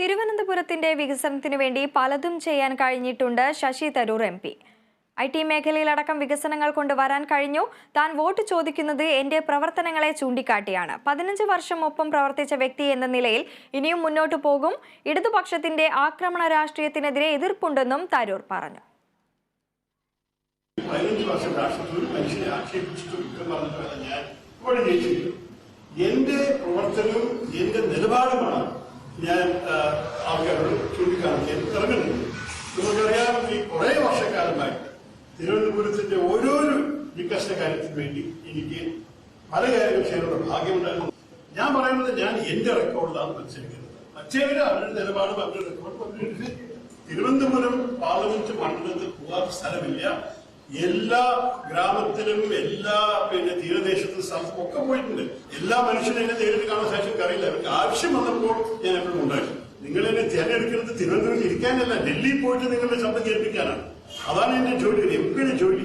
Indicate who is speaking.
Speaker 1: തിരുവനന്തപുരത്തിന്റെ വികസനത്തിനു വേണ്ടി പലതും ചെയ്യാൻ കഴിഞ്ഞിട്ടുണ്ട് ശശി തരൂർ MP. IT മേഖലയിലടക്കം വികസനങ്ങൾ കൊണ്ടുവരാൻ കഴിഞ്ഞു. താൻ വോട്ട് ചോദിക്കുന്നത് എന്റെ പ്രവർത്തനങ്ങളെ ചൂണ്ടിക്കാട്ടിയാണ്. 15 വർഷം ഒപ്പം പ്രവർത്തിച്ച വ്യക്തി എന്ന നിലയിൽ ഇനിയും മുന്നോട്ട് പോകും. ഇടതുപക്ഷത്തിന്റെ ആക്രമണ രാഷ്ട്രീയത്തിനെതിരെ എതിർപ്പുണ്ടെന്നും തരൂർ പറഞ്ഞു.
Speaker 2: 15 വർഷം രാഷ്ട്രീയത്തിൽ മനുഷ്യനെ ആക്ഷേപിച്ചിട്ടും ഞാൻ ഇവിടെ ജയിച്ചില്ല. എന്റെ പ്രവർത്തനവും എന്റെ നിലപാടുമാണ് ഞാൻ ആൾക്കാരോട് ചൂണ്ടിക്കാണിക്കാൻ ഇറങ്ങുന്നത്. നമുക്കറിയാം, ഈ കുറെ വർഷക്കാലമായിട്ട് തിരുവനന്തപുരത്തിന്റെ ഓരോരോ വികസന കാര്യത്തിന് വേണ്ടി എനിക്ക് പല കാര്യങ്ങൾ ചെയ്യാനുള്ള ഭാഗ്യമുണ്ടായിരുന്നു. ഞാൻ പറയുന്നത് ഞാൻ എന്റെ റെക്കോർഡിലാണ് മത്സരിക്കുന്നത്. മറ്റേവരും അവരുടെ നിലപാടും അവരുടെ റെക്കോർഡ്. തിരുവനന്തപുരം പാർലമെന്റ് മണ്ഡലത്തിൽ പോകാത്ത സ്ഥലമില്ല. എല്ലാ ഗ്രാമത്തിലും എല്ലാ തീരദേശത്തും സ്ഥലത്തും ഒക്കെ പോയിട്ടുണ്ട്. എല്ലാ മനുഷ്യനും എന്നെ നേരിട്ട് കാണാൻ സാക്ഷിക്ക് അറിയില്ല. അവർക്ക് ആവശ്യം വന്നപ്പോൾ ഞാൻ എപ്പോഴും ഉണ്ടായിരുന്നു. നിങ്ങൾ എന്നെ തിരഞ്ഞെടുക്കുന്നത് തിരുവനന്തപുരത്ത് ഇരിക്കാനല്ല, ഡൽഹിയിൽ പോയിട്ട് നിങ്ങളുടെ ശബ്ദം കേൾപ്പിക്കാനാണ്. അതാണ് എന്റെ ജോലി, എപ്പോഴും ജോലി.